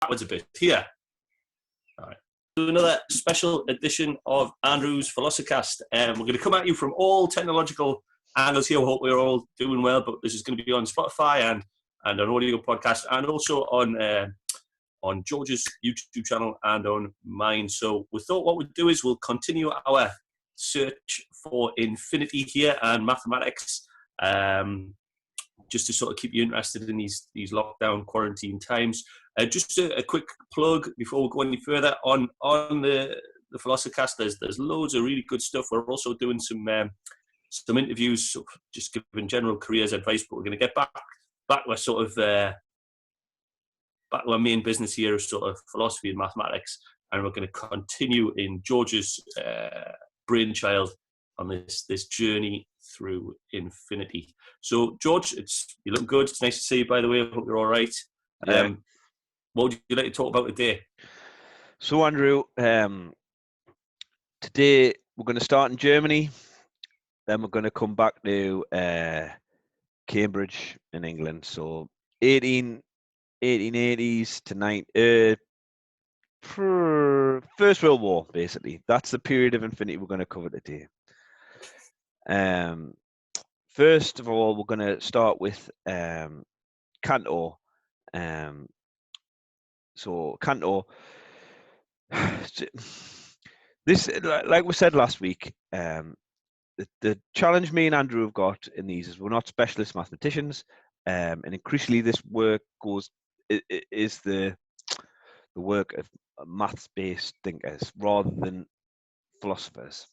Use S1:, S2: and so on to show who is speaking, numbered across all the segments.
S1: backwards a bit here. All right. To another special edition of Andrew's Philosophycast. We're going to come at you from all technological angles here. We hope we're all doing well, but this is going to be on Spotify and an audio podcast, and also on George's YouTube channel and on mine. So we thought what we'd do is we'll continue our search for infinity here and mathematics, just to sort of keep you interested in these lockdown quarantine times. Just a quick plug before we go any further on the Philosophycast. There's loads of really good stuff. We're also doing some interviews, so just giving general careers advice. But we're going to get back to sort of back to our main business here of sort of philosophy and mathematics, and we're going to continue in George's brainchild on this journey through infinity. So, George, you look good. It's nice to see you, by the way. I hope you're all right.
S2: Yeah.
S1: What would you like to talk about today?
S2: So, Andrew, today we're going to start in Germany. Then we're going to come back to Cambridge in England. So, 1880s to First World War, basically. That's the period of infinity we're going to cover today. First of all, we're going to start with cantor. So cantor, this, like we said last week, the challenge me and Andrew have got in these is we're not specialist mathematicians, and increasingly this work is the work of maths-based thinkers rather than philosophers.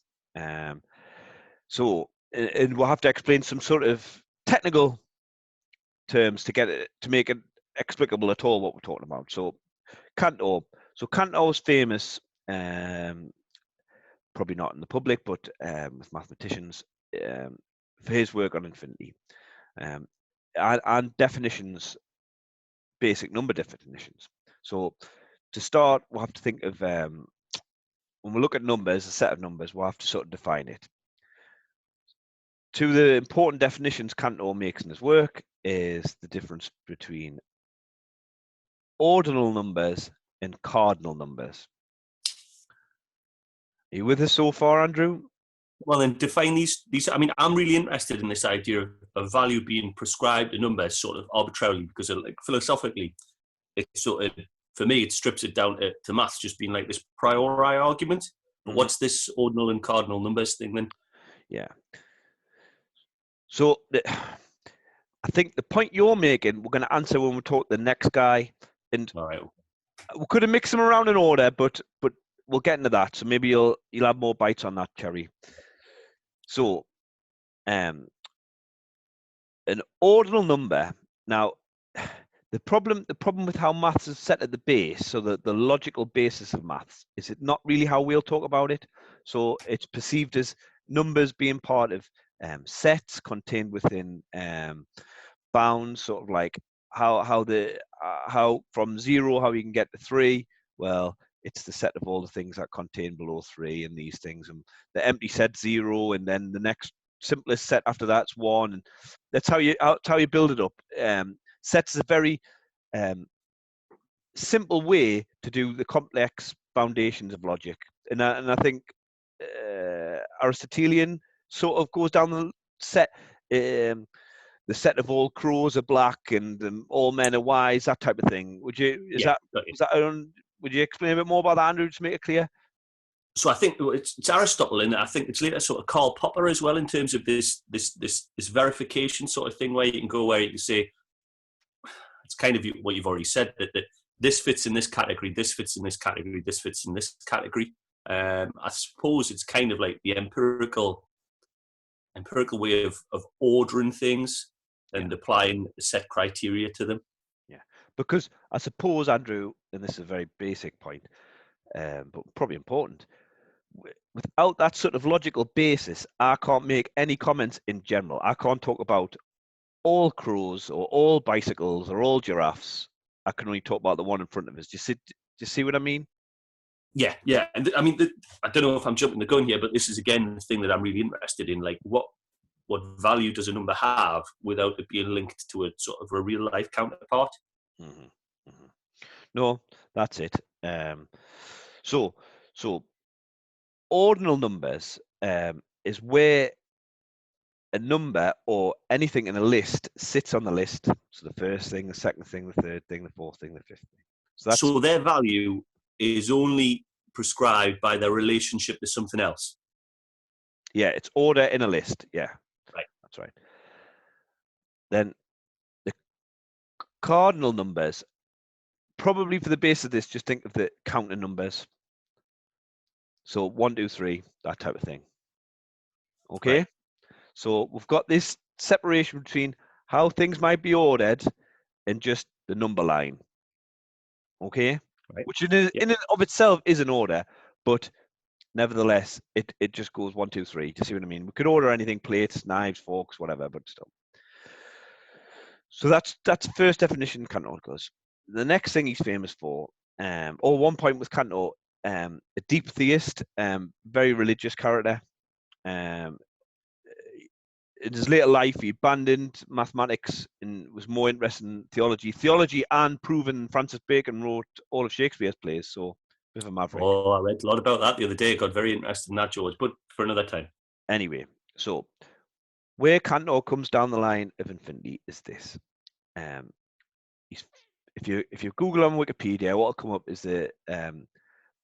S2: So, and we'll have to explain some sort of technical terms to make it explicable at all what we're talking about. So, cantor. So, cantor is famous, probably not in the public, but with mathematicians, for his work on infinity, and definitions, basic number definitions. So, to start, we'll have to think of when we look at numbers, a set of numbers, we'll have to sort of define it. Two of the important definitions Cantor makes in his work is the difference between ordinal numbers and cardinal numbers. Are you with us so far, Andrew?
S1: Well, then define these. I mean, I'm really interested in this idea of value being prescribed to numbers sort of arbitrarily, because like philosophically, it's sort of, for me, it strips it down to maths just being like this priori argument. But what's this ordinal and cardinal numbers thing then?
S2: Yeah. So I think the point you're making, we're going to answer when we talk to the next guy. And
S1: all right,
S2: we could have mixed them around in order, but we'll get into that. So maybe you'll have more bites on that, Cherry. So, an ordinal number. Now, the problem with how maths is set at the base, so the logical basis of maths, is it not really how we'll talk about it. So it's perceived as numbers being part of sets contained within bounds, sort of like how from 0 how you can get to 3. Well, it's the set of all the things that contain below 3 and these things, and the empty set 0, and then the next simplest set after that's 1, and that's how you build it up. Sets is a very simple way to do the complex foundations of logic, and I think Aristotelian sort of goes down the set. The set of all crows are black and all men are wise, that type of thing. Would you explain a bit more about that, Andrew, to make it clear?
S1: So I think it's Aristotle, and I think it's later sort of Karl Popper as well, in terms of this verification sort of thing, where you can say, it's kind of what you've already said, that this fits in this category, this fits in this category, this fits in this category. I suppose it's kind of like the empirical way of ordering things and applying a set criteria to them.
S2: Yeah, because I suppose, Andrew, and this is a very basic point, but probably important, without that sort of logical basis, I can't make any comments in general. I can't talk about all crows or all bicycles or all giraffes. I can only talk about the one in front of us. Do you see what I mean?
S1: Yeah. And I mean, I don't know if I'm jumping the gun here, but this is again the thing that I'm really interested in. Like, what value does a number have without it being linked to a sort of a real life counterpart?
S2: Mm-hmm. Mm-hmm. No, that's it. So ordinal numbers is where a number or anything in a list sits on the list. So the first thing, the second thing, the third thing, the fourth thing, the fifth thing. So that's
S1: So their value is only prescribed by their relationship to something else.
S2: yeah, it's order in a list. Yeah,
S1: Right.
S2: that's right. Then the cardinal numbers, probably for the base of this, just think of the counter numbers. So 1, 2, 3, that type of thing. Okay.
S1: Right.
S2: So we've got this separation between how things might be ordered and just the number line. Okay.
S1: Right.
S2: Which in and of itself is an order, but nevertheless, it just goes 1, 2, 3. Do you see what I mean? We could order anything: plates, knives, forks, whatever, but still. So that's the first definition Cantor goes. The next thing he's famous for, or one point with Cantor, a deep theist, very religious character. In his later life, he abandoned mathematics and was more interested in theology, and proven Francis Bacon wrote all of Shakespeare's plays. So, bit of a maverick.
S1: Oh, I read a lot about that the other day. Got very interested in that, George, but for another time.
S2: Anyway, so where Cantor comes down the line of infinity is this. If you Google on Wikipedia, what'll come up is the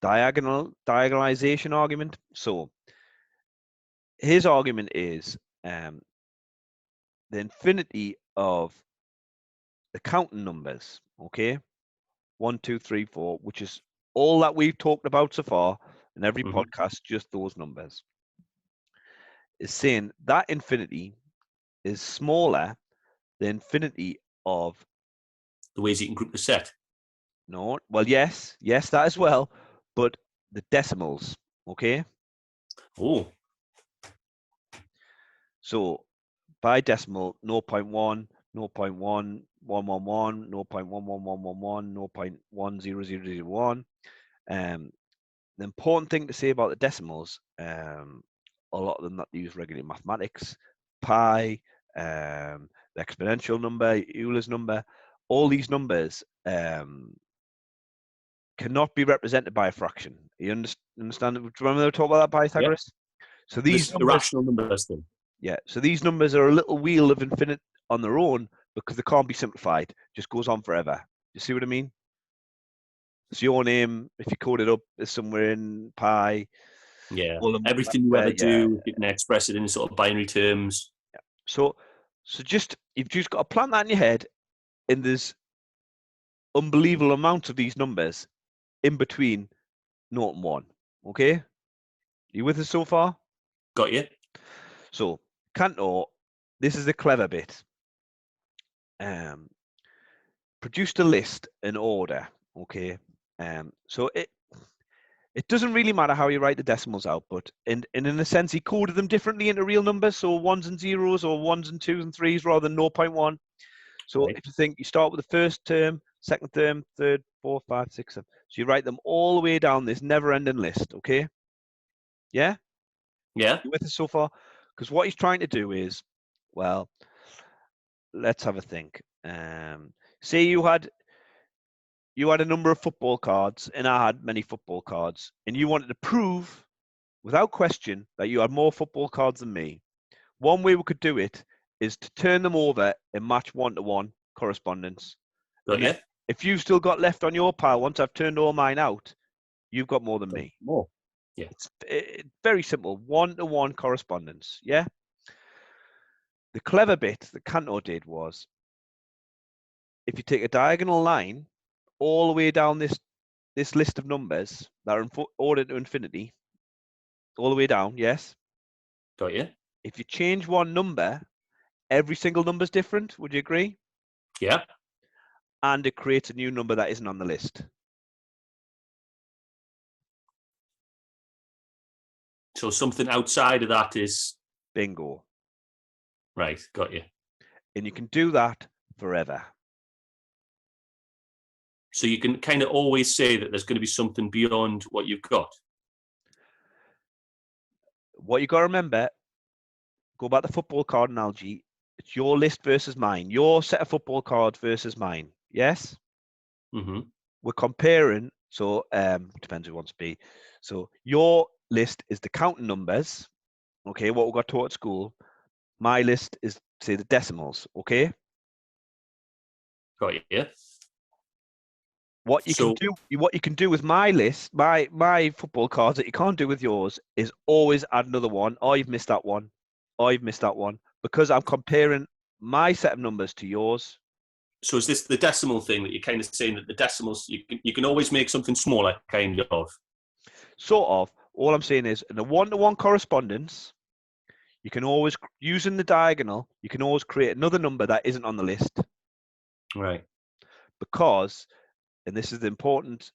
S2: diagonalization argument. So his argument is the infinity of the counting numbers. Okay, 1, 2, 3, 4, which is all that we've talked about so far in every podcast, just those numbers, is saying that infinity is smaller than infinity of
S1: The ways you can group the set.
S2: no, well, yes, that as well, but the decimals, okay?
S1: Oh,
S2: So by decimal, 0.1, 0.1, 111, 0.11111, 0.10001. The important thing to say about the decimals, a lot of them that use regular mathematics, pi, the exponential number, Euler's number, all these numbers cannot be represented by a fraction. You understand? Do you remember they were talking about that, Pythagoras?
S1: Yeah.
S2: So these
S1: this
S2: numbers,
S1: irrational numbers thing.
S2: yeah. So these numbers are a little wheel of infinite on their own because they can't be simplified. Just goes on forever. You see what I mean? So your name, if you code it up, is somewhere in pi.
S1: Yeah. Everything you ever do, you can express it in sort of binary terms.
S2: Yeah. So you've just got to plant that in your head, and there's unbelievable amounts of these numbers in between 0 and 1. Okay? You with us so far?
S1: Got you?
S2: So Cantor, this is the clever bit. Produced a list in order. Okay. So it doesn't really matter how you write the decimals out, but in a sense, he coded them differently into real numbers, so ones and zeros or ones and twos and threes rather than 0.1. So
S1: Right.
S2: if you think you start with the first term, second term, third, fourth, five, six, seven. So you write them all the way down this never-ending list. Okay. Yeah.
S1: Yeah.
S2: You with us so far? Because what he's trying to do is, well, let's have a think. Say you had a number of football cards, and I had many football cards, and you wanted to prove, without question, that you had more football cards than me. One way we could do it is to turn them over and match 1-to-1 correspondence.
S1: Got
S2: And
S1: you?
S2: then if you've still got left on your pile, once I've turned all mine out, you've got more than me.
S1: More. Yeah.
S2: It's very simple, 1-to-1 correspondence. Yeah. The clever bit that Cantor did was, if you take a diagonal line all the way down this list of numbers that are ordered to infinity, all the way down, yes.
S1: Got you?
S2: If you change one number, every single number is different. Would you agree?
S1: Yeah.
S2: And it creates a new number that isn't on the list.
S1: So something outside of that is
S2: Bingo.
S1: right. Got you.
S2: And you can do that forever.
S1: So you can kind of always say that there's going to be something beyond what you've got.
S2: What you got to remember, go back to the football card analogy. It's your list versus mine. Your set of football cards versus mine. Yes?
S1: Mm-hmm.
S2: we're comparing. So depends who wants to be. So your list is the counting numbers. Okay, what we got taught at school. My list is, say, the decimals. Okay.
S1: Got you. Yeah.
S2: What you
S1: So
S2: can do with my list, my football cards that you can't do with yours, is always add another one. Oh, you've missed that one. Oh, you've missed that one, because I'm comparing my set of numbers to yours.
S1: So is this the decimal thing that you're kind of saying, that the decimals, you can always make something smaller, kind of?
S2: Sort of. All I'm saying is, in a one-to-one correspondence, you can always, using the diagonal, you can always create another number that isn't on the list.
S1: Right.
S2: Because, and this is the important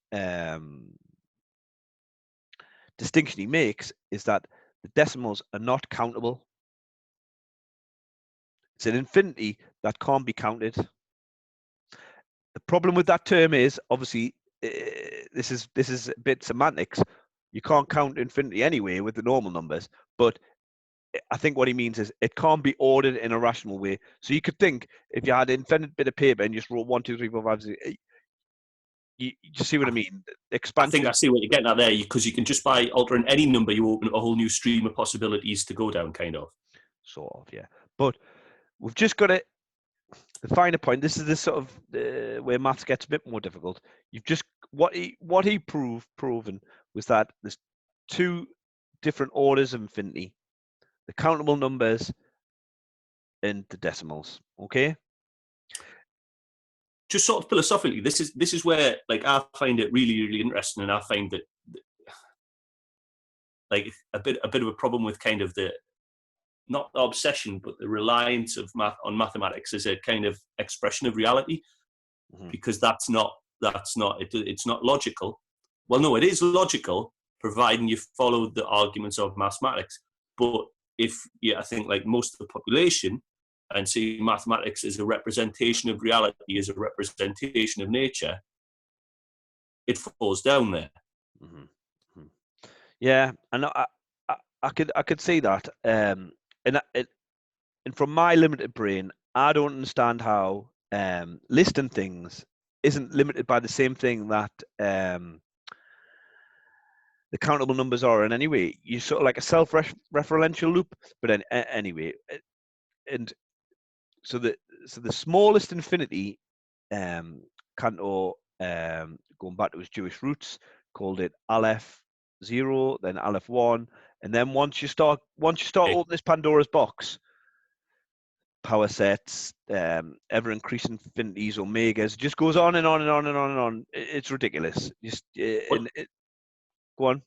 S2: distinction he makes, is that the decimals are not countable. It's an infinity that can't be counted. The problem with that term is, obviously, this is a bit semantics. You can't count infinity anyway with the normal numbers, but I think what he means is it can't be ordered in a rational way. So you could think, if you had an infinite bit of paper and just wrote 1, 2, 3, 4, 5, 6, you see what I mean?
S1: I think
S2: Expansion.
S1: I see what you're getting at there, because you can just, by altering any number, you open a whole new stream of possibilities to go down, kind of.
S2: Sort of, yeah. But we've just got to, the finer point. This is the sort of where maths gets a bit more difficult. You've just, what he proven was that there's two different orders of infinity: the countable numbers and the decimals. Okay.
S1: Just sort of philosophically, this is where, like, I find it really, really interesting, and I find that, like, a bit of a problem with kind of the, not the obsession, but the reliance of on mathematics as a kind of expression of reality, because it's not logical. Well, no, it is logical, providing you follow the arguments of mathematics. But I think, like most of the population, and see mathematics as a representation of reality, as a representation of nature, it falls down there.
S2: Mm-hmm. Yeah, and I could see that. And from my limited brain, I don't understand how listing things isn't limited by the same thing that the countable numbers are in any way. You sort of like a self-referential loop, but anyway, and so the smallest infinity, Cantor, going back to his Jewish roots, called it Aleph 0, then Aleph 1, and then once you start opening this Pandora's box, power sets, ever increasing infinities, omegas, just goes on and on and on and on and on. It's ridiculous. Just go on.
S1: I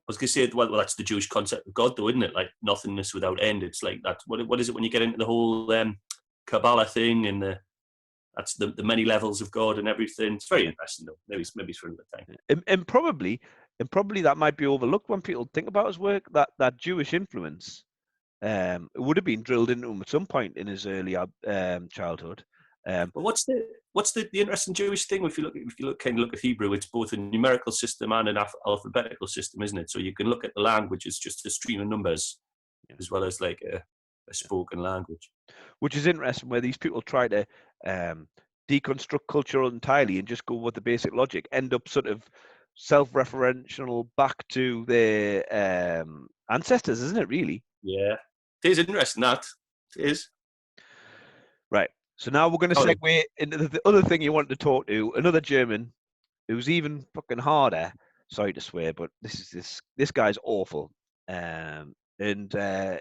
S1: was going to say, well, that's the Jewish concept of God, though, isn't it? Like nothingness without end. It's like that. What is it when you get into the whole Kabbalah thing, and that's the many levels of God and everything? It's very interesting, though. Maybe it's for another time.
S2: And probably that might be overlooked when people think about his work. That Jewish influence would have been drilled into him at some point in his early childhood.
S1: But what's the interesting Jewish thing? If you look at Hebrew, it's both a numerical system and an alphabetical system, isn't it? So you can look at the language as just a stream of numbers, as well as like a spoken language.
S2: Which is interesting, where these people try to deconstruct culture entirely and just go with the basic logic, end up sort of self-referential back to their ancestors, isn't it, really?
S1: Yeah. It is interesting, that. It is.
S2: Right. So now we're going to segue into the other thing you wanted to talk to, another German who's even fucking harder. Sorry to swear, but this guy's awful. And if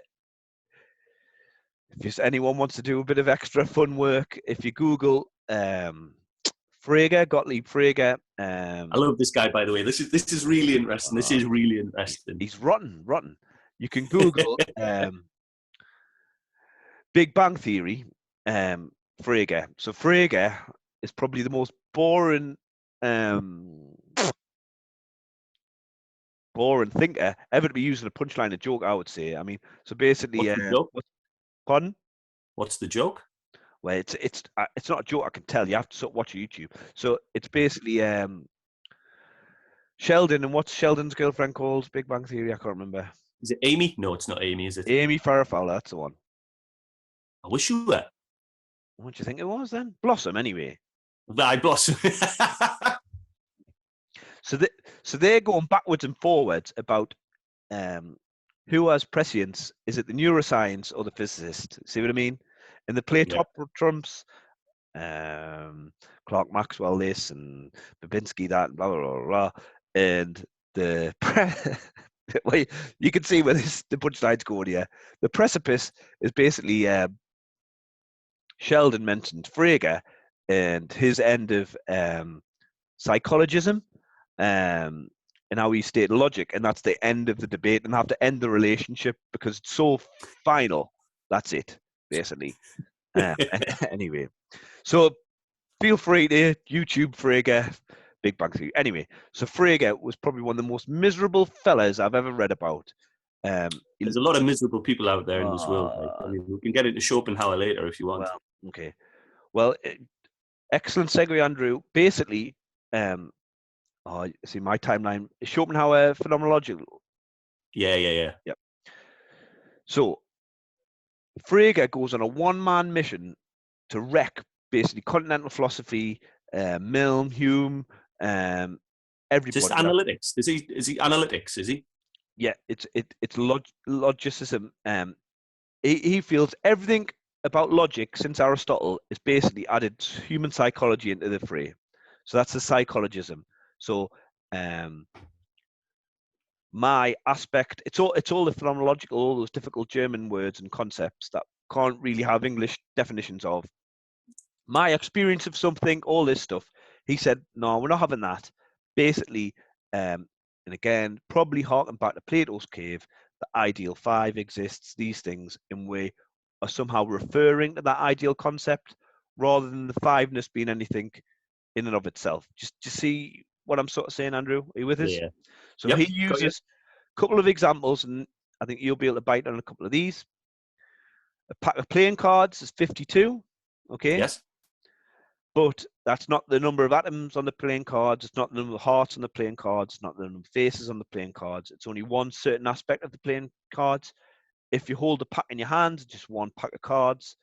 S2: anyone wants to do a bit of extra fun work, if you Google Frege, Gottlieb Frege.
S1: I love this guy, by the way. This is really interesting. This is really interesting.
S2: He's rotten. You can Google Big Bang Theory, Frege. So Frege is probably the most boring thinker ever to be using a punchline, a joke, I would say. I mean, so basically,
S1: what's the joke?
S2: Pardon?
S1: What's the joke?
S2: Well, it's not a joke, I can tell. You have to sort of watch YouTube. So it's basically Sheldon, and what's Sheldon's girlfriend called? Big Bang Theory, I can't remember.
S1: Is it Amy? No, it's not Amy, is it?
S2: Amy Farrah Fowler, that's the one.
S1: I wish you were.
S2: What do you think it was then? Blossom, anyway.
S1: I Blossom.
S2: So they're going backwards and forwards about who has prescience. Is it the neuroscience or the physicist? See what I mean? And they play
S1: Yeah.
S2: top trumps. Clark Maxwell this and Babinski that and blah blah blah blah. And the well, you can see where the punchline's going here. The precipice is basically Sheldon mentioned Frege and his end of psychologism and how he stated logic, and that's the end of the debate, and have to end the relationship because it's so final. That's it, basically. Anyway, so feel free to YouTube Frege, Big Bang Theory. Anyway, so Frege was probably one of the most miserable fellas I've ever read about.
S1: There's a lot of miserable people out there in this world. Like, I mean, we can get into Schopenhauer later if you want.
S2: Well, okay. Well, excellent segue, Andrew. Basically, see my timeline. Schopenhauer phenomenological.
S1: Yeah.
S2: Yep. So Frege goes on a one-man mission to wreck basically continental philosophy, Milne, Hume, everybody.
S1: Just analytics. Is he analytics? Is he?
S2: Yeah, it's logicism. He feels everything about logic since Aristotle is basically added human psychology into the fray. So that's the psychologism. So my aspect, it's all the phenomenological, all those difficult German words and concepts that can't really have English definitions of. My experience of something, all this stuff. He said, no, we're not having that. Basically, and again, probably harking back to Plato's cave, the ideal five exists, these things, and we are somehow referring to that ideal concept rather than the fiveness being anything in and of itself. Just see what I'm sort of saying, Andrew? Are you with us?
S1: Yeah.
S2: So
S1: Yep,
S2: he uses a couple of examples, and I think you'll be able to bite on a couple of these. A pack of playing cards is 52. Okay.
S1: Yes.
S2: But that's not the number of atoms on the playing cards. It's not the number of hearts on the playing cards. It's not the number of faces on the playing cards. It's only one certain aspect of the playing cards. If you hold a pack in your hand, just one pack of cards.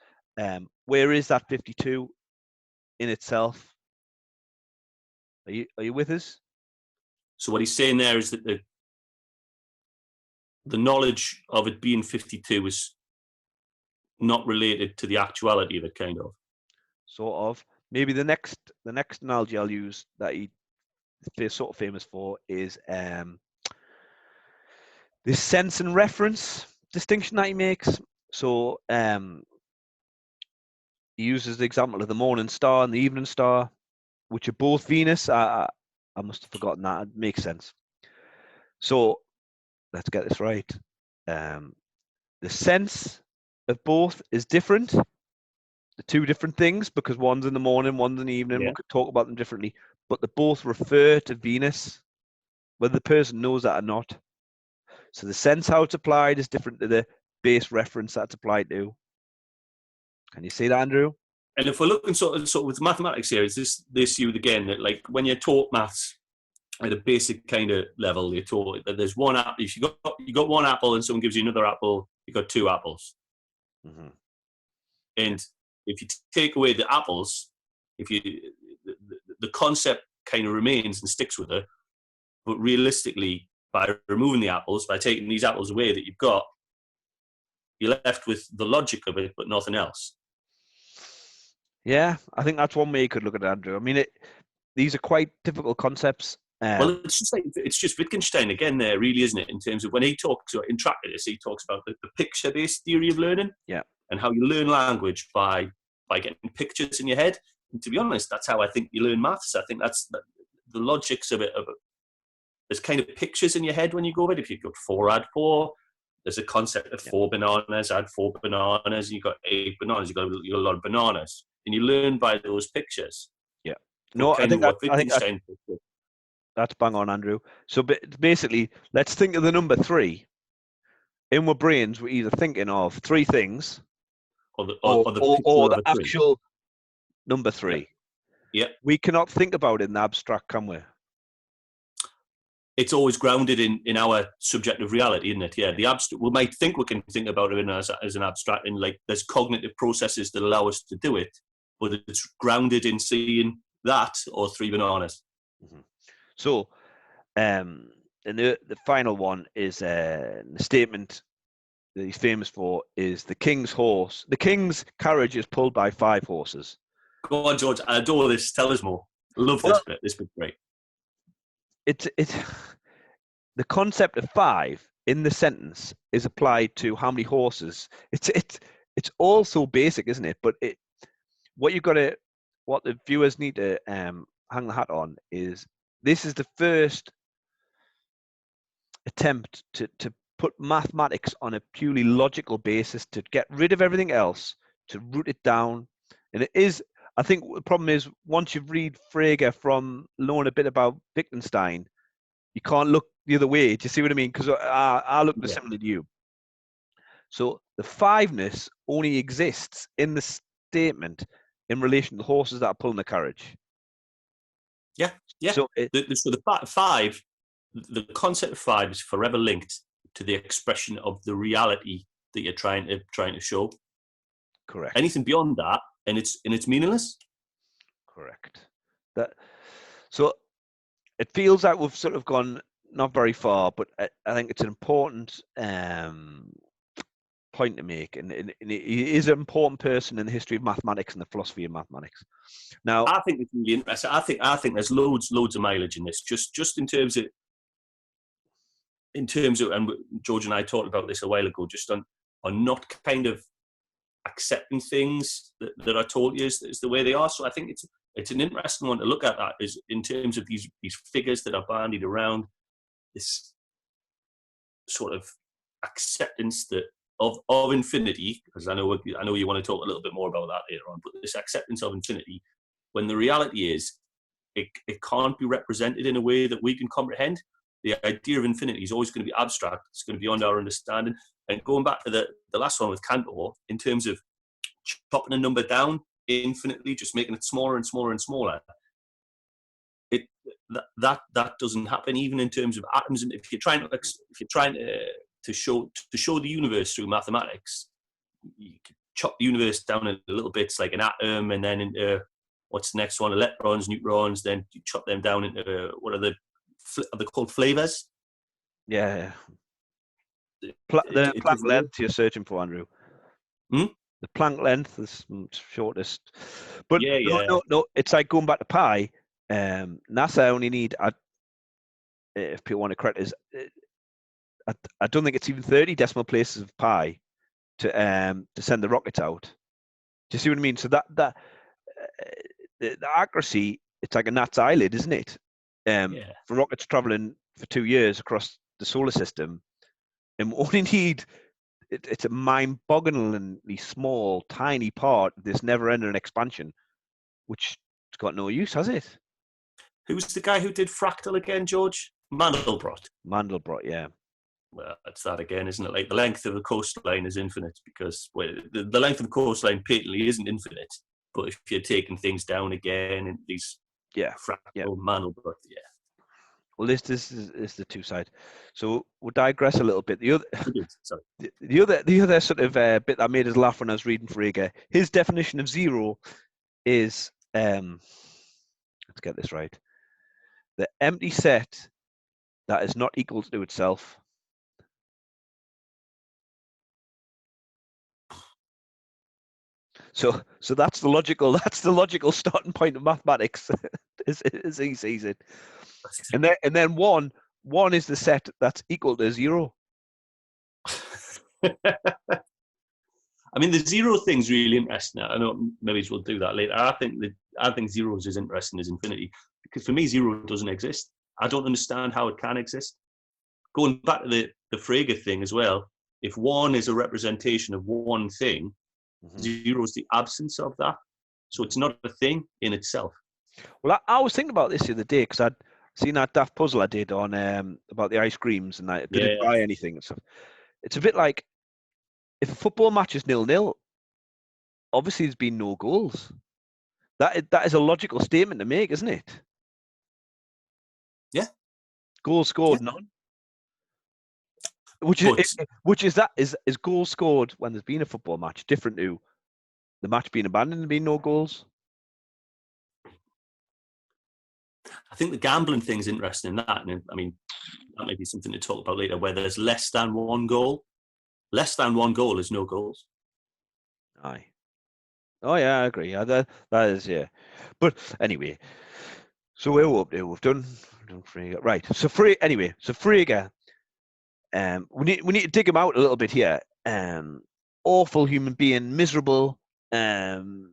S2: Where is that 52 in itself? Are you with us?
S1: So what he's saying there is that the knowledge of it being 52 is not related to the actuality of it, kind of.
S2: Sort of. Maybe the next analogy I'll use that he's sort of famous for is this sense and reference distinction that he makes. So he uses the example of the morning star and the evening star, which are both Venus. I must have forgotten that. It makes sense. So let's get this right. The sense of both is different. The two different things, because one's in the morning, one's in the evening.
S1: Yeah.
S2: We could talk about them differently, but they both refer to Venus, whether the person knows that or not. So the sense how it's applied is different to the base reference that's applied to. Can you see that, Andrew?
S1: And if we're looking sort of with mathematics here, is this issue again that, like, when you're taught maths at a basic kind of level, you're taught that there's one apple. If you got one apple and someone gives you another apple, you got two apples.
S2: Mm-hmm.
S1: And if you take away the apples, the concept kind of remains and sticks with it. But realistically, by removing the apples, by taking these apples away that you've got, you're left with the logic of it, but nothing else.
S2: Yeah, I think that's one way you could look at it, Andrew. I mean, these are quite difficult concepts.
S1: Well, it's just Wittgenstein again there, really, isn't it? In terms of when he talks in Tractatus, he talks about the picture-based theory of learning,
S2: yeah,
S1: and how you learn language by getting pictures in your head. And to be honest, that's how I think you learn maths. I think that's the logics of it. There's kind of pictures in your head when you go over it. If you've got 4, add 4. There's a concept of 4 bananas, add 4 bananas. You've got 8 bananas. You've got a lot of bananas, and you learn by those pictures.
S2: Yeah. No, I think
S1: Wittgenstein.
S2: That's bang on, Andrew. So basically, let's think of the number 3. In our brains, we're either thinking of 3 things, or the actual number 3.
S1: Yeah.
S2: We cannot think about it in the abstract, can we?
S1: It's always grounded in our subjective reality, isn't it? Yeah. The abstract, we might think we can think about it as an abstract, and like there's cognitive processes that allow us to do it, but it's grounded in seeing that or 3 bananas.
S2: Mm-hmm. So And the final one is the statement that he's famous for is the king's horse. The king's carriage is pulled by 5 horses.
S1: Go on, George. I adore this. Tell us more. I love this bit. This bit's great.
S2: It's the concept of 5 in the sentence is applied to how many horses. It's all so basic, isn't it? But what the viewers need to hang the hat on is this is the first attempt to put mathematics on a purely logical basis, to get rid of everything else, to root it down. And it is, I think the problem is, once you read Frege from learn a bit about Wittgenstein, you can't look the other way. Do you see what I mean? Because I look similar to you. So the 5ness only exists in the statement in relation to the horses that are pulling the carriage.
S1: Yeah, yeah. So the 5, the concept of 5 is forever linked to the expression of the reality that you're trying to show.
S2: Correct.
S1: Anything beyond that, and it's meaningless.
S2: Correct. So it feels like we've sort of gone not very far, but I think it's an important point to make, and he is an important person in the history of mathematics and the philosophy of mathematics. Now,
S1: I think it's really interesting. I think there's loads of mileage in this, just in terms of, and George and I talked about this a while ago, just on not kind of accepting things that are told you is the way they are. So I think it's an interesting one to look at, that is in terms of these figures that are bandied around, this sort of acceptance that of infinity, because I know you want to talk a little bit more about that later on, but this acceptance of infinity, when the reality is it can't be represented in a way that we can comprehend. The idea of infinity is always going to be abstract. It's going to be beyond our understanding. And going back to the last one with cantor, in terms of chopping a number down infinitely, just making it smaller and smaller and smaller, that doesn't happen even in terms of atoms. And if you're trying to show the universe through mathematics, you could chop the universe down into little bits like an atom, and then into what's the next one, electrons, neutrons. Then you chop them down into what are they called, flavors?
S2: Yeah. The Planck length you're searching for, Andrew.
S1: Hmm?
S2: The Planck length is shortest. But no, it's like going back to pi. NASA only need, if people want to correct, is I don't think it's even 30 decimal places of pi to send the rockets out. Do you see what I mean? So that the accuracy, it's like a gnat's eyelid, isn't it? For rockets traveling for 2 years across the solar system, and we only need, it's a mind-bogglingly small, tiny part of this never-ending expansion, which has got no use, has it?
S1: Who's the guy who did fractal again, George? Mandelbrot,
S2: yeah.
S1: Well, it's that again, isn't it? Like the length of the coastline is infinite, because the length of the coastline patently isn't infinite. But if you're taking things down again in these fractal Mandelbrot,
S2: Well, this is the two sides. So we'll digress a little bit. The other sort of bit that made us laugh when I was reading Frege, his definition of zero is, let's get this right, the empty set that is not equal to itself. So that's the logical starting point of mathematics, as he sees it. And then one is the set that's equal to 0.
S1: I mean, the zero thing's really interesting. I know maybe we'll do that later. I think zero is as interesting as infinity, because for me, zero doesn't exist. I don't understand how it can exist. Going back to the Frege thing as well, if one is a representation of one thing, zero is the absence of that. So it's not a thing in itself.
S2: Well, I was thinking about this the other day, because I'd seen that daft puzzle I did on about the ice creams, and I didn't buy anything. So it's a bit like, if a football match is 0-0, obviously there's been no goals. That is a logical statement to make, isn't it?
S1: Yeah.
S2: Goals scored, none. Which is goals scored when there's been a football match different to the match being abandoned and being no goals?
S1: I think the gambling thing's interesting in that. And I mean, that may be something to talk about later, where there's less than one goal. Less than one goal is no goals.
S2: Aye. Oh yeah, I agree. Yeah, that is, yeah. But anyway, so we're up there. We've done Frege. Right. So Frege. We need to dig him out a little bit here. Awful human being, miserable. Never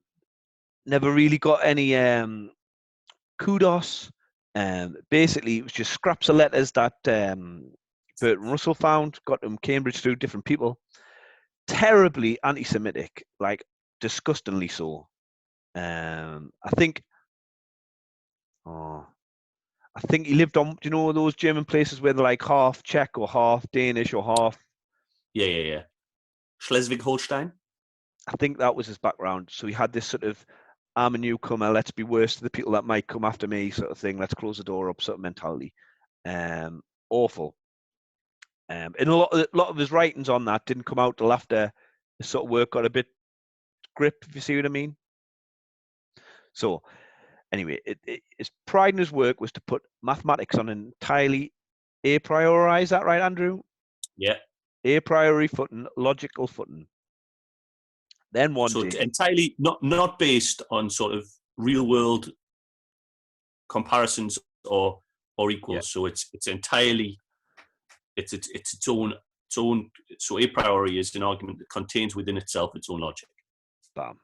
S2: really got any kudos. Basically, it was just scraps of letters that Bertrand Russell found, got them Cambridge through different people. Terribly anti-Semitic, like disgustingly so. I think he lived on, do you know those German places where they're like half Czech or half Danish or half?
S1: Yeah. Schleswig-Holstein?
S2: I think that was his background. So he had this sort of, I'm a newcomer, let's be worse to the people that might come after me sort of thing. Let's close the door up sort of mentality. Awful. And a lot of his writings on that didn't come out till after his sort of work got a bit grip, if you see what I mean. So anyway, his pride in his work was to put mathematics on an entirely a priori. Is that right, Andrew?
S1: Yeah.
S2: A priori footing, logical footing. Then one day,
S1: entirely not based on sort of real world comparisons or equals. Yeah. So it's entirely it's its own. So a priori is an argument that contains within itself its own logic.
S2: Bam.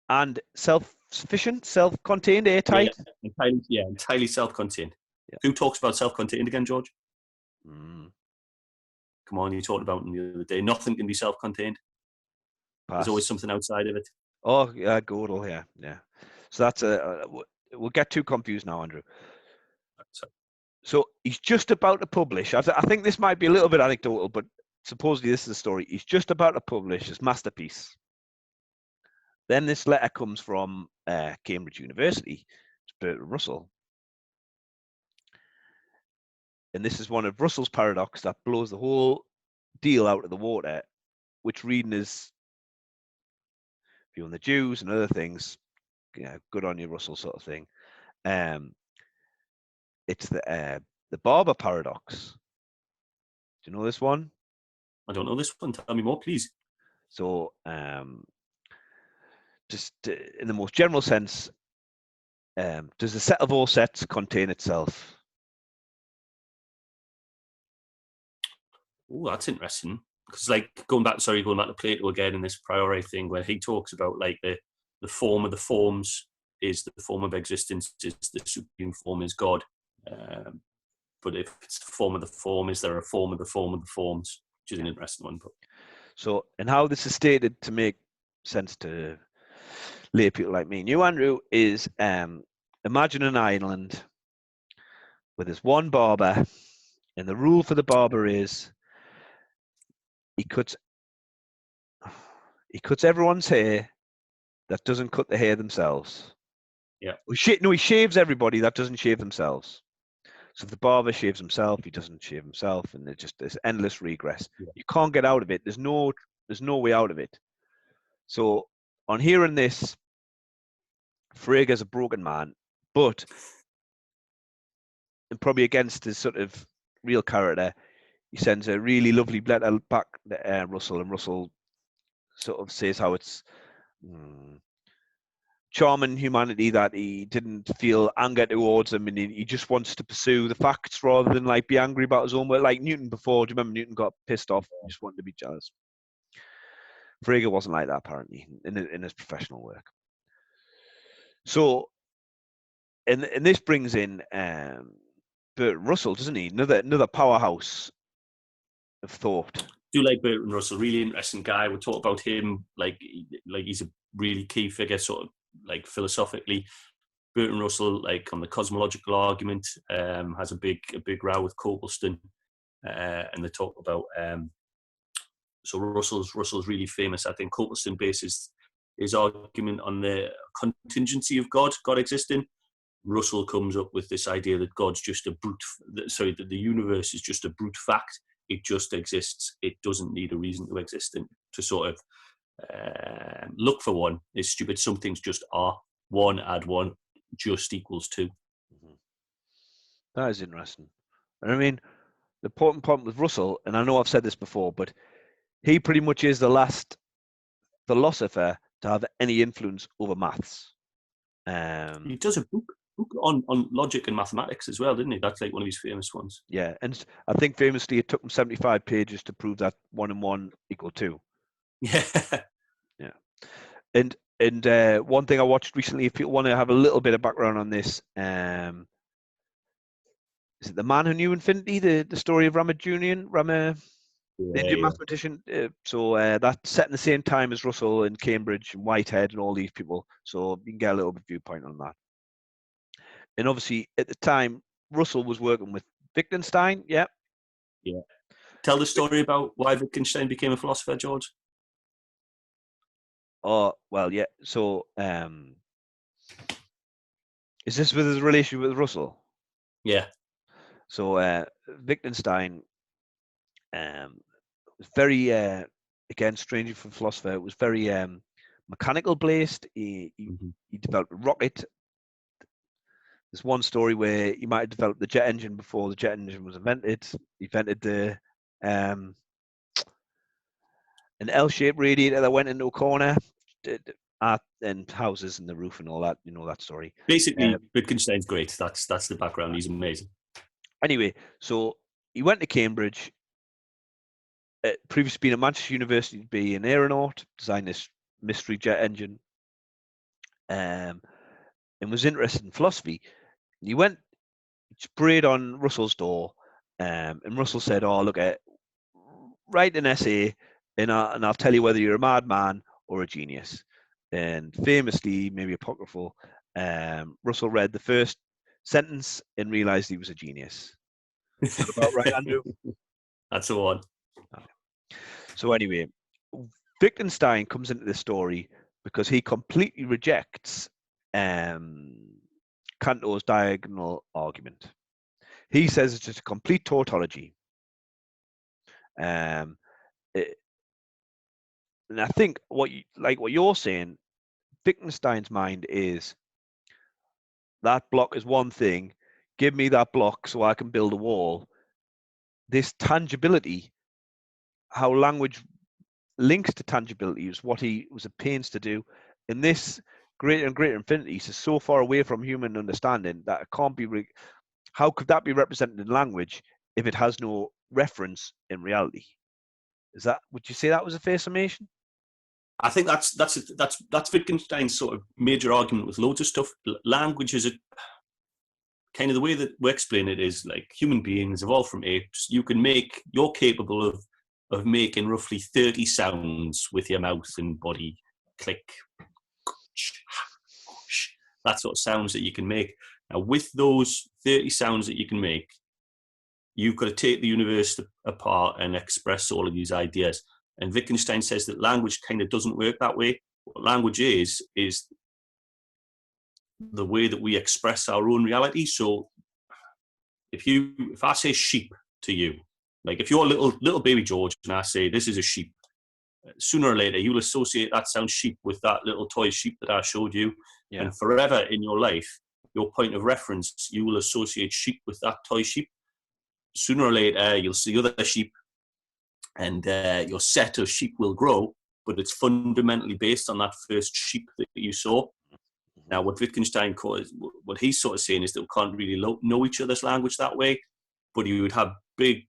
S2: And self-sufficient, self-contained, airtight.
S1: Yeah, entirely self-contained. Yeah. Who talks about self-contained again, George? Come on, you talked about it the other day. Nothing can be self-contained. Pass. There's always something outside of it.
S2: Oh, yeah, Gödel, yeah. So that's we'll get too confused now, Andrew. So he's just about to publish. I think this might be a little bit anecdotal, but supposedly this is the story. He's just about to publish his masterpiece. Then this letter comes from Cambridge University, Bertrand Russell. And this is one of Russell's paradox that blows the whole deal out of the water, which reading is viewing the Jews and other things, good on you, Russell, sort of thing. It's the barber paradox. Do you know this one?
S1: I don't know this one. Tell me more, please.
S2: So, just in the most general sense, does the set of all sets contain itself?
S1: Oh, that's interesting. Because, like, going back to Plato again in this priori thing, where he talks about like the form of the forms is the form of existence, is the supreme form is God. But if it's the form of the form, is there a form of the form of the forms? Which is an interesting one. But
S2: so, and how this is stated to make sense to lay people like me and you, Andrew, is imagine an island with this one barber, and the rule for the barber is he cuts everyone's hair that doesn't cut the hair themselves.
S1: Yeah.
S2: He shaves everybody that doesn't shave themselves. So if the barber shaves himself, he doesn't shave himself, and there's just this endless regress. Yeah. You can't get out of it. There's no way out of it. So on hearing this, Frege is a broken man, but and probably against his sort of real character, he sends a really lovely letter back to Russell, and Russell sort of says how it's charming humanity that he didn't feel anger towards him, and he just wants to pursue the facts rather than like be angry about his own work. Like Newton before, do you remember Newton got pissed off and just wanted to be jealous? Frege wasn't like that apparently in his professional work. So, and this brings in Bertrand Russell, doesn't he? Another powerhouse of thought.
S1: Do like Bertrand Russell, really interesting guy. We'll talk about him like he's a really key figure, sort of like philosophically. Bertrand Russell, like on the cosmological argument, has a big row with Copleston, and they talk about. So Russell's really famous. I think Copleston bases his argument on the contingency of God existing. Russell comes up with this idea that God's just a brute. That the universe is just a brute fact. It just exists. It doesn't need a reason to exist. And to sort of look for one is stupid. Some things just are. 1 + 1 just equals 2.
S2: That is interesting. And I mean, the important point with Russell, and I know I've said this before, but he pretty much is the last philosopher to have any influence over maths.
S1: He does a book on logic and mathematics as well, didn't he? That's like one of his famous ones.
S2: Yeah, and I think famously it took him 75 pages to prove that 1 and 1 equal 2.
S1: Yeah.
S2: Yeah. And one thing I watched recently, if people want to have a little bit of background on this, is it The Man Who Knew Infinity, the story of Ramanujan, the Indian mathematician? So that's set in the same time as Russell in Cambridge and Whitehead and all these people. So you can get a little bit viewpoint on that. And obviously, at the time, Russell was working with Wittgenstein. Yeah.
S1: Yeah. Tell the story about why Wittgenstein became a philosopher, George.
S2: Oh, well, yeah. So is this with his relationship with Russell?
S1: Yeah.
S2: So Wittgenstein was very, again, strangely for a philosopher, it was very mechanical based. He developed a rocket. There's one story where he might have developed the jet engine before the jet engine was invented. He invented the an L-shaped radiator that went into a corner, and houses in the roof and all that. You know that story.
S1: Basically, Wittgenstein's great. That's the background. He's amazing.
S2: Anyway, so he went to Cambridge. Previously been at Manchester University to be an aeronaut, designed this mystery jet engine, and was interested in philosophy. And he went, sprayed on Russell's door, and Russell said, "Oh, look, write an essay, and I'll tell you whether you're a madman or a genius." And famously, maybe apocryphal, Russell read the first sentence and realized he was a genius. Is that about right, Andrew?
S1: That's the one.
S2: So anyway, Wittgenstein comes into this story because he completely rejects Cantor's diagonal argument. He says it's just a complete tautology. And I think what you're saying, Wittgenstein's mind is that block is one thing. Give me that block so I can build a wall. This tangibility, how language links to tangibility, is what he was at pains to do. In this greater and greater infinity, is so far away from human understanding that it can't be. How could that be represented in language if it has no reference in reality? Would you say that was a fair summation?
S1: I think that's Wittgenstein's sort of major argument with loads of stuff. Language is a kind of the way that we explain it is like human beings evolved from apes. You're capable of making roughly 30 sounds with your mouth and body. Click, that sort of sounds that you can make. Now, with those 30 sounds that you can make, you've got to take the universe apart and express all of these ideas. And Wittgenstein says that language kind of doesn't work that way. What language is the way that we express our own reality. So if I say sheep to you, like if you're a little baby George and I say this is a sheep, sooner or later you'll associate that sound sheep with that little toy sheep that I showed you. Yeah. And forever in your life, your point of reference, you will associate sheep with that toy sheep. Sooner or later you'll see other sheep and your set of sheep will grow, but it's fundamentally based on that first sheep that you saw. Now, what Wittgenstein calls, what he's sort of saying is that we can't really know each other's language that way, but you would have big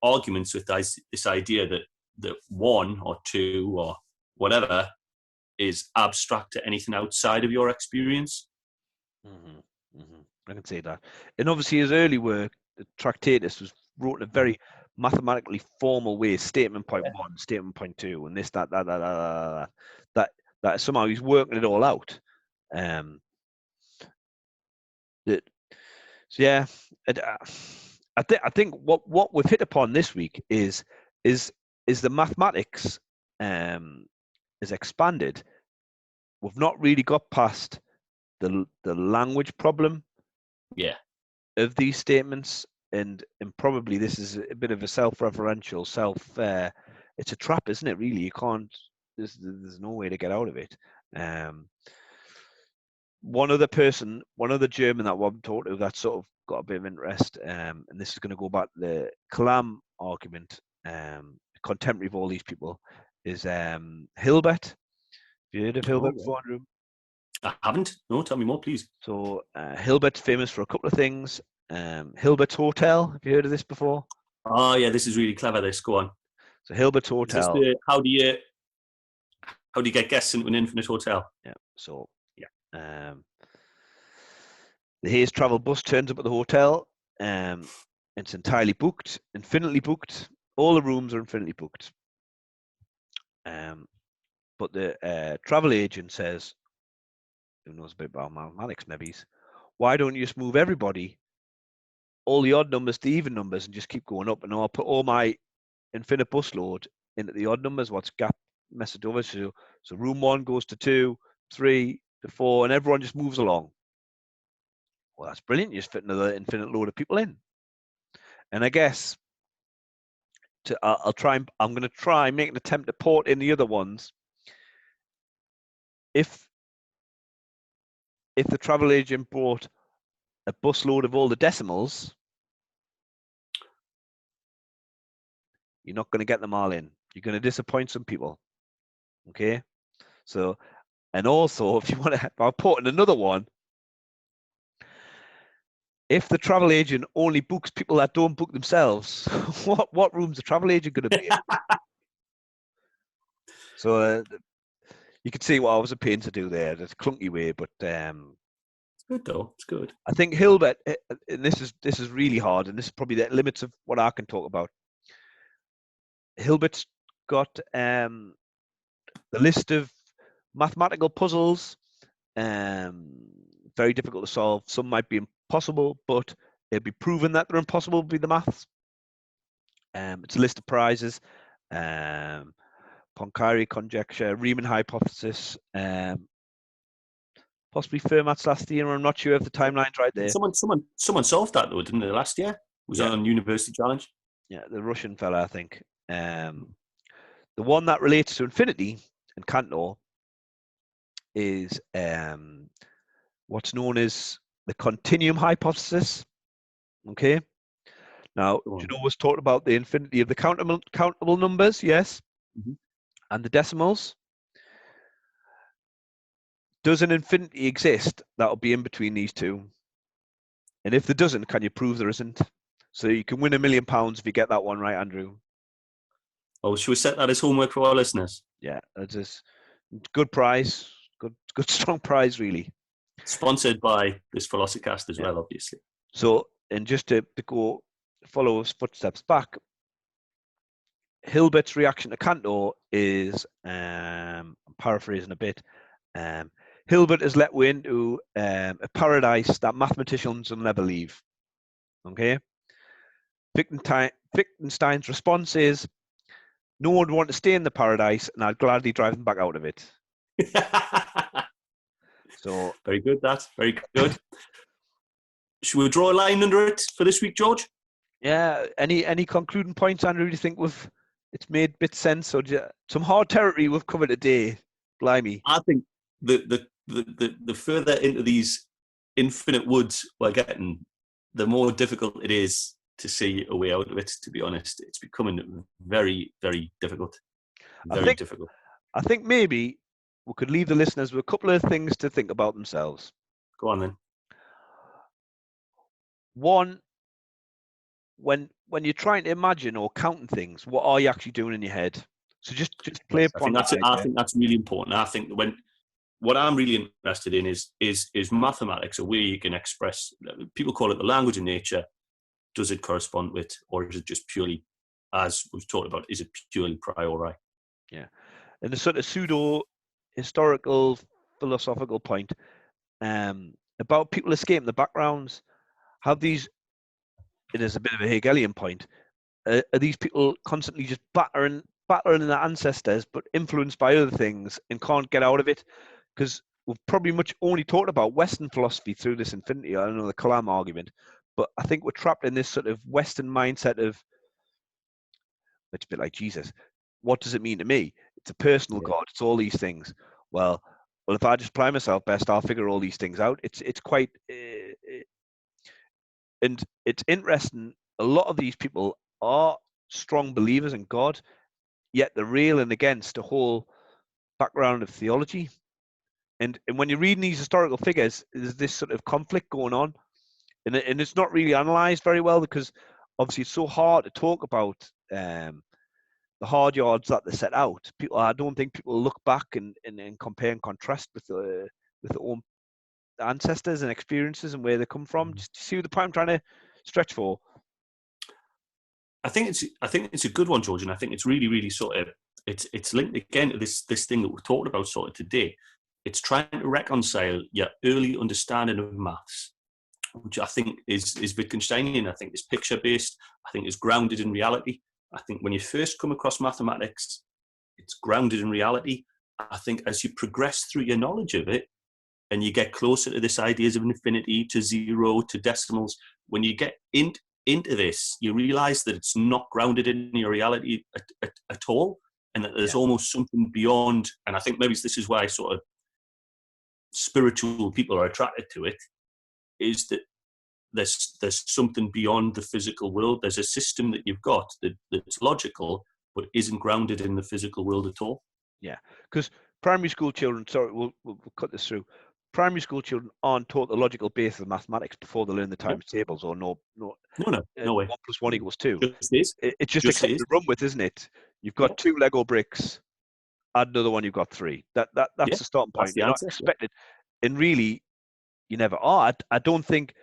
S1: arguments with this idea that one or two or whatever is abstract to anything outside of your experience.
S2: I can say that. And obviously his early work, the Tractatus, was wrote in a very mathematically formal way, statement point one, statement point two, and this, that somehow he's working it all out. I think what we've hit upon this week is the mathematics is expanded. We've not really got past the language problem of these statements, and probably this is a bit of a self-referential it's a trap, isn't it? Really, you can't. There's no way to get out of it. One other German that Rob talked to that sort of got a bit of interest, and this is going to go back to the Kalam argument. Contemporary of all these people is Hilbert. Have you heard of Hilbert before, Andrew?
S1: I haven't. No, tell me more, please.
S2: So Hilbert's famous for a couple of things. Hilbert's Hotel. Have you heard of this before?
S1: Oh yeah, this is really clever. This, go on.
S2: So Hilbert's Hotel.
S1: How do you get guests into an infinite hotel?
S2: Yeah. So yeah. The Hayes travel bus turns up at the hotel. It's entirely booked, infinitely booked. All the rooms are infinitely booked. But the travel agent says, who knows a bit about mathematics, maybe, why don't you just move everybody, all the odd numbers to even numbers, and just keep going up? And I'll put all my infinite bus load into the odd numbers. What's gap message over? So room 1 goes to 2, 3 to 4, and everyone just moves along. Well, that's brilliant. You just fit another infinite load of people in. And I guess I'm going to try and make an attempt to port in the other ones. If the travel agent brought a busload of all the decimals, you're not going to get them all in. You're going to disappoint some people. Okay? So, and also, if you want to, I'll put in another one. If the travel agent only books people that don't book themselves, what room's the travel agent going to be in? So you can see what I was a pain to do there. That's a clunky way, but
S1: it's good though. It's good.
S2: I think Hilbert, and this is really hard, and this is probably the limits of what I can talk about. Hilbert's got the list of mathematical puzzles, very difficult to solve. Some might be impossible, but it'll be proven that they're impossible by the maths. It's a list of prizes. Poincaré conjecture, Riemann hypothesis, possibly Fermat's last theorem. I'm not sure if the timeline's right there.
S1: Someone solved that though, didn't they, last year? It was on University Challenge.
S2: Yeah, the Russian fella, I think. The one that relates to infinity and cantor is what's known as the continuum hypothesis. Okay. Now, do you know what's talked about the infinity of the countable numbers? Yes.
S1: Mm-hmm.
S2: And the decimals. Does an infinity exist that'll be in between these two? And if there doesn't, can you prove there isn't? So you can win £1 million if you get that one right, Andrew.
S1: Oh, should we set that as homework for our listeners?
S2: Yeah, that's just good prize, good strong prize, really.
S1: Sponsored by this Philosophycast as well, obviously.
S2: So, and just to go follow his footsteps back, Hilbert's reaction to Cantor is, I'm paraphrasing a bit, Hilbert has let way into a paradise that mathematicians will never leave. Okay? Wittgenstein's response is, no one would want to stay in the paradise, and I'd gladly drive them back out of it. So
S1: very good, that. Very good. Should we draw a line under it for this week, George?
S2: Yeah. Any concluding points, Andrew? Do you think it's made a bit sense, or some hard territory we've covered today? Blimey.
S1: I think the further into these infinite woods we're getting, the more difficult it is to see a way out of it. To be honest, it's becoming very, very difficult. Very difficult.
S2: I think maybe we could leave the listeners with a couple of things to think about themselves.
S1: Go on then.
S2: One, when you're trying to imagine or counting things, what are you actually doing in your head? So just play upon that.
S1: I think that's really important. I think what I'm really interested in is mathematics, a way you can express. People call it the language of nature. Does it correspond with, or is it just purely, as we've talked about, is it purely priori?
S2: Yeah, and the sort of pseudo historical philosophical point about people escaping the backgrounds. Have these? It is a bit of a Hegelian point. Are these people constantly just battering their ancestors, but influenced by other things and can't get out of it? Because we've probably much only talked about Western philosophy through this infinity. I don't know the Kalam argument, but I think we're trapped in this sort of Western mindset of, it's a bit like Jesus. What does it mean to me? It's a personal God. It's all these things. Well, if I just apply myself best, I'll figure all these things out. It's quite And it's interesting, a lot of these people are strong believers in God, yet they're railing against the whole background of theology. And when you're reading these historical figures, there's this sort of conflict going on, and it's not really analysed very well, because obviously it's so hard to talk about the hard yards that they set out. I don't think people look back and compare and contrast with their own ancestors and experiences and where they come from. Just to see what the point I'm trying to stretch for.
S1: I think it's a good one, George, and I think it's really, really sort of it's linked again to this thing that we're talking about sort of today. It's trying to reconcile your early understanding of maths, which I think is Wittgensteinian. I think is picture based. I think is grounded in reality. I think when you first come across mathematics, it's grounded in reality. I think as you progress through your knowledge of it, and you get closer to this ideas of infinity, to zero, to decimals, when you get into this, you realize that it's not grounded in your reality at all, and that there's almost something beyond. And I think maybe this is why sort of spiritual people are attracted to it, is that there's something beyond the physical world. There's a system that you've got that's logical, but isn't grounded in the physical world at all.
S2: Yeah, because primary school children, sorry, we'll cut this through. Primary school children aren't taught the logical basis of mathematics before they learn the times tables, or no
S1: way.
S2: 1 + 1 = 2. It's just accepted to run with, isn't it? You've got 2 Lego bricks, add another one, you've got 3. That's the starting point. You're not expected, and really, you never are. I don't think,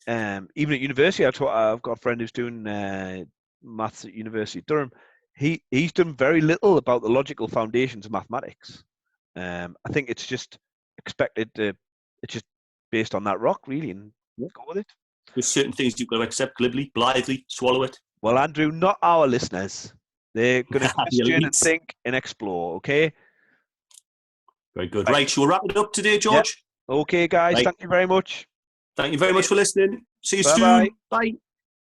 S2: even at university, I've got a friend who's doing maths at University of Durham. He's done very little about the logical foundations of mathematics. I think it's just expected it's just based on that rock, really, and go with it.
S1: There's certain things you've got to accept glibly, blithely, swallow it.
S2: Well, Andrew, not our listeners. They're going to question and think and explore, okay?
S1: Very good. Right, shall we wrap it up today, George?
S2: Yep. Okay, guys, thank you very much.
S1: Thank you very much for listening. See you
S2: Bye-bye.
S1: soon. Bye.